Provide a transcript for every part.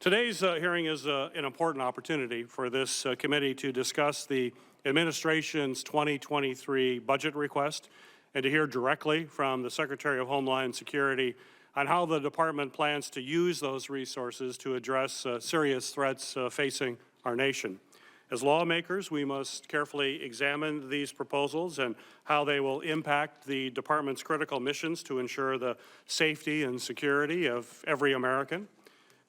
Today's hearing is an important opportunity for this committee to discuss the administration's 2023 budget request and to hear directly from the Secretary of Homeland Security on how the department plans to use those resources to address serious threats facing our nation. As lawmakers, we must carefully examine these proposals and how they will impact the department's critical missions to ensure the safety and security of every American.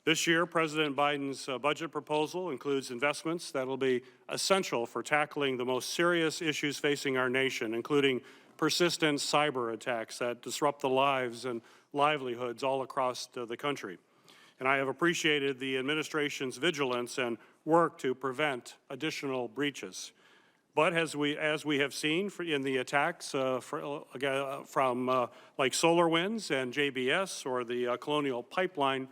This year, President Biden's budget proposal includes investments that will be essential for tackling the most serious issues facing our nation, including persistent cyber attacks that disrupt the lives and livelihoods all across the country. And I have appreciated the administration's vigilance and work to prevent additional breaches. But as we have seen in the attacks from like SolarWinds and JBS or the Colonial Pipeline,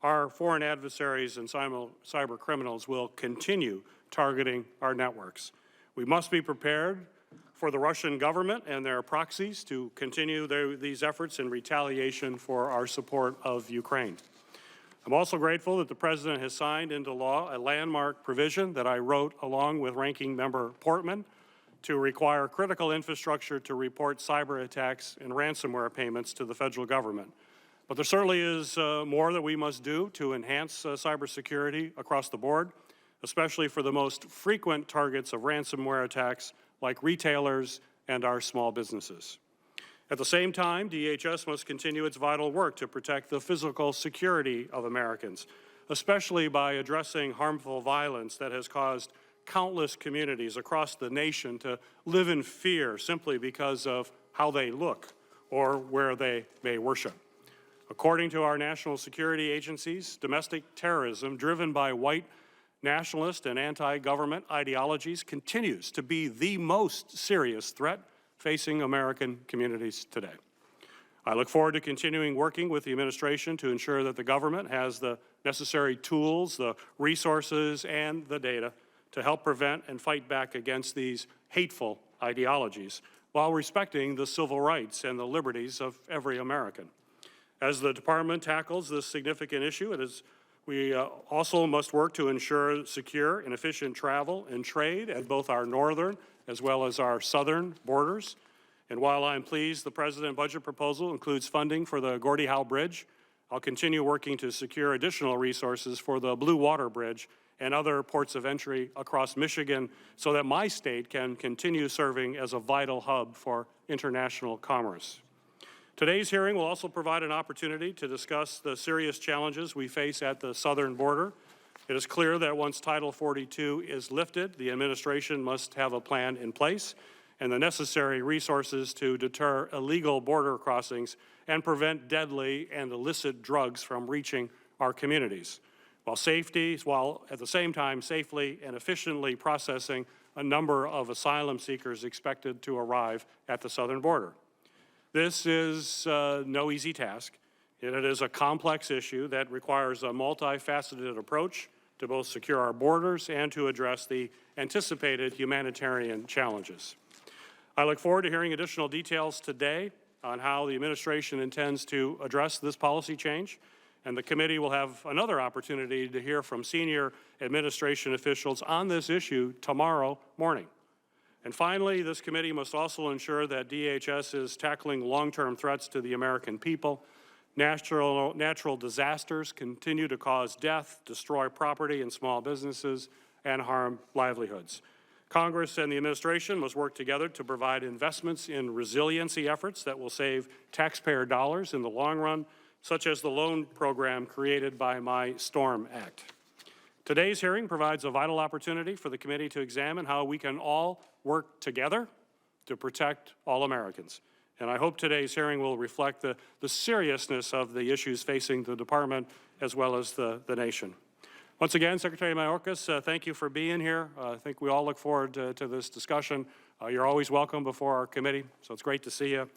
our foreign adversaries and cyber criminals will continue targeting our networks. We must be prepared for the Russian government and their proxies to continue these efforts in retaliation for our support of Ukraine. I'm also grateful that the President has signed into law a landmark provision that I wrote along with Ranking Member Portman to require critical infrastructure to report cyber attacks and ransomware payments to the federal government. But there certainly is more that we must do to enhance cybersecurity across the board, especially for the most frequent targets of ransomware attacks like retailers and our small businesses. At the same time, DHS must continue its vital work to protect the physical security of Americans, especially by addressing harmful violence that has caused countless communities across the nation to live in fear simply because of how they look or where they may worship. According to our national security agencies, domestic terrorism driven by white nationalist and anti-government ideologies continues to be the most serious threat facing American communities today. I look forward to continuing working with the administration to ensure that the government has the necessary tools, the resources, and the data to help prevent and fight back against these hateful ideologies while respecting the civil rights and the liberties of every American. As the department tackles this significant issue, we also must work to ensure secure and efficient travel and trade at both our northern as well as our southern borders. And while I'm pleased the President's budget proposal includes funding for the Gordie Howe Bridge, I'll continue working to secure additional resources for the Blue Water Bridge and other ports of entry across Michigan so that my state can continue serving as a vital hub for international commerce. Today's hearing will also provide an opportunity to discuss the serious challenges we face at the southern border. It is clear that once Title 42 is lifted, the administration must have a plan in place and the necessary resources to deter illegal border crossings and prevent deadly and illicit drugs from reaching our communities, while at the same time safely and efficiently processing a number of asylum seekers expected to arrive at the southern border. This is no easy task. It is a complex issue that requires a multifaceted approach to both secure our borders and to address the anticipated humanitarian challenges. I look forward to hearing additional details today on how the administration intends to address this policy change, and the committee will have another opportunity to hear from senior administration officials on this issue tomorrow morning. And finally, this committee must also ensure that DHS is tackling long-term threats to the American people. Natural disasters continue to cause death, destroy property and small businesses, and harm livelihoods. Congress and the administration must work together to provide investments in resiliency efforts that will save taxpayer dollars in the long run, such as the loan program created by my STORM Act. Today's hearing provides a vital opportunity for the committee to examine how we can all work together to protect all Americans. And I hope today's hearing will reflect the seriousness of the issues facing the department as well as the nation. Once again, Secretary Mayorkas, thank you for being here. I think we all look forward to this discussion. You're always welcome before our committee, so it's great to see you.